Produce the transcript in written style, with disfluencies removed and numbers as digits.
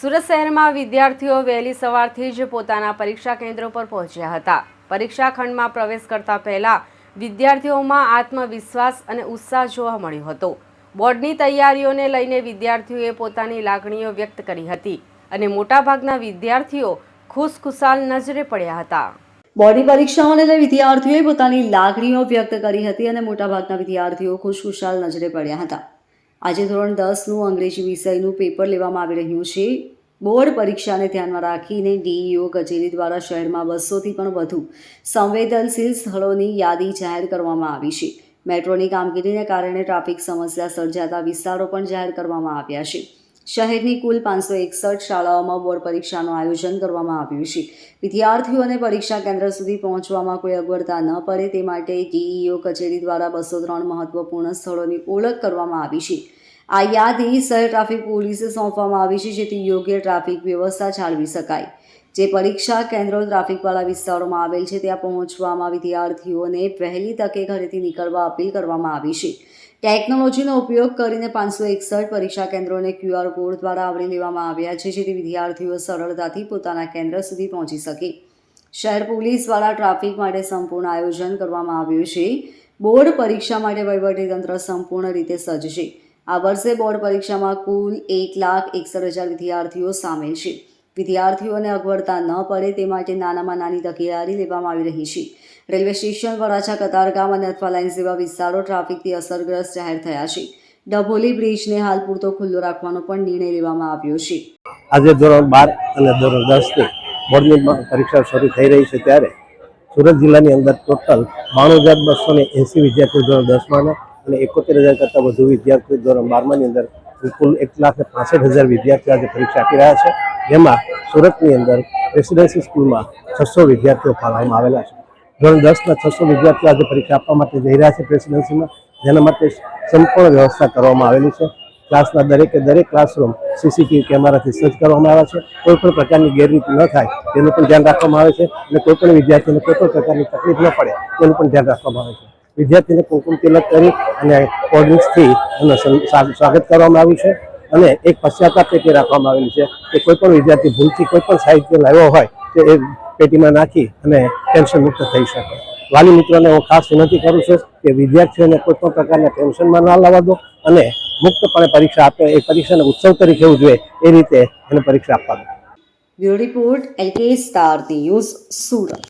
સુરત શહેરમાં વિદ્યાર્થીઓ વહેલી સવારથી જ પોતાના પરીક્ષા કેન્દ્રો પર પહોંચ્યા હતા। પરીક્ષા ખંડમાં પ્રવેશ કરતા પહેલા વિદ્યાર્થીઓમાં આત્મવિશ્વાસ અને ઉત્સાહ જોવા મળ્યો હતો। બોર્ડની તૈયારીઓને લઈને વિદ્યાર્થીઓએ પોતાની લાગણીઓ વ્યક્ત કરી હતી અને મોટાભાગના વિદ્યાર્થીઓ ખુશખુશાલ નજરે પડ્યા હતા। બોર્ડની પરીક્ષાઓને લઈ વિદ્યાર્થીઓએ પોતાની લાગણીઓ વ્યક્ત કરી હતી અને મોટાભાગના વિદ્યાર્થીઓ ખુશખુશાલ નજરે પડ્યા હતા। આજે ધોરણ 10નું અંગ્રેજી વિષયનું પેપર લેવામાં આવી રહ્યું છે। બોર્ડ પરીક્ષાને ધ્યાનમાં રાખીને ડીઈઓ કચેરી દ્વારા શહેરમાં 200થી પણ વધુ સંવેદનશીલ સ્થળોની યાદી જાહેર કરવામાં આવી છે। મેટ્રોની કામગીરીને કારણે ટ્રાફિક સમસ્યા સર્જાતા વિસ્તારો પણ જાહેર કરવામાં આવ્યા છે। શહેરની કુલ 561 શાળાઓમાં બોર્ડ પરીક્ષાનું આયોજન કરવામાં આવ્યું છે। વિદ્યાર્થીઓને પરીક્ષા કેન્દ્ર સુધી પહોંચવામાં કોઈ અગવડતા ન પડે તે માટે ડીઈઓ કચેરી દ્વારા 203 મહત્વપૂર્ણ સ્થળોની ઓળખ કરવામાં આવી છે। આ યાદી શહેર ટ્રાફિક પોલીસે સોંપવામાં આવી છે, જેથી યોગ્ય ટ્રાફિક વ્યવસ્થા જાળવી શકાય। જે પરીક્ષા કેન્દ્રો ટ્રાફિકવાળા વિસ્તારોમાં આવેલ છે ત્યાં પહોંચવામાં વિદ્યાર્થીઓને વહેલી તકે ઘરેથી નીકળવા અપીલ કરવામાં આવી છે। ટેકનોલોજીનો ઉપયોગ કરીને 561 પરીક્ષા કેન્દ્રોને QR કોડ દ્વારા આવરી લેવામાં આવ્યા છે, જેથી વિદ્યાર્થીઓ સરળતાથી પોતાના કેન્દ્ર સુધી પહોંચી શકે। શહેર પોલીસ દ્વારા ટ્રાફિક માટે સંપૂર્ણ આયોજન કરવામાં આવ્યું છે। બોર્ડ પરીક્ષા માટે વહીવટીતંત્ર સંપૂર્ણ રીતે સજ્જ છે। આ વર્ષે બોર્ડ પરીક્ષામાં કુલ 1,61,000 વિદ્યાર્થીઓ સામેલ છે। વિદ્યાર્થીઓને અગવડતા ન પડે તે માટે નાનામાં નાની તકેદારી લેવામાં આવી રહી છે। રેલવે સ્ટેશન, વરાછા, કતારગામ અને અથવા લાઇન્સ જેવા વિસ્તારો ટ્રાફિકથી અસરગ્રસ્ત જાહેર થયા છે। ડભોલી બ્રિજને હાલ પૂરતો ખુલ્લો રાખવાનો પણ નિર્ણય લેવામાં આવ્યો છે। આજે ધોરણ 12 અને ધોરણ 10ની બોર્ડની પરીક્ષા શરૂ થઈ રહી છે, ત્યારે સુરત જિલ્લાની અંદર ટોટલ 92,280 વિદ્યાર્થીઓ ધોરણ 10માં અને 71,000 કરતાં વધુ વિદ્યાર્થીઓ ધોરણ 12ની અંદર કુલ 1,65,000 વિદ્યાર્થીઓ આજે પરીક્ષા આપી રહ્યા છે। જેમાં સુરતની અંદર રેસિડેન્સી સ્કૂલમાં 600 વિદ્યાર્થીઓ ફાળવવામાં આવેલા છે। ધોરણ 10ના 600 વિદ્યાર્થીઓ આજે પરીક્ષા આપવા માટે જઈ રહ્યા છે રેસિડેન્સીમાં, જેના માટે સંપૂર્ણ વ્યવસ્થા કરવામાં આવેલી છે। ક્લાસના દરેક ક્લાસરૂમ CCTV કેમેરાથી સજ્જ કરવામાં આવ્યા છે। કોઈ પણ પ્રકારની ગેરરીતિ ન થાય તેનું પણ ધ્યાન રાખવામાં આવે છે અને કોઈ પણ વિદ્યાર્થીને કોઈ પણ પ્રકારની તકલીફ ન પડે તેનું પણ ધ્યાન રાખવામાં આવે છે। વિદ્યાર્થીને કુમકુમ તિલક કરી અને કોલ્ડ્રિંક્સથી એનું સ્વાગત કરવામાં આવ્યું છે અને એક પશ્ચાતાપ પેટી રાખવામાં આવેલી છે કે કોઈ પણ વિદ્યાર્થી ભૂલથી કોઈ પણ સાહિત્ય લાવ્યો હોય તો એ પેટીમાં નાખી અને ટેન્શન મુક્ત થઈ શકે। વાલી મિત્રોને હું ખાસ વિનંતી કરું છું કે વિદ્યાર્થીઓને કોઈ પણ પ્રકારના ટેન્શનમાં ના લાવવા દો અને મુક્તપણે પરીક્ષા આપે, એ પરીક્ષાને ઉત્સવ તરીકે ઉજવે એ રીતે એને પરીક્ષા આપવા દો। Bureau report LK star news, Surat.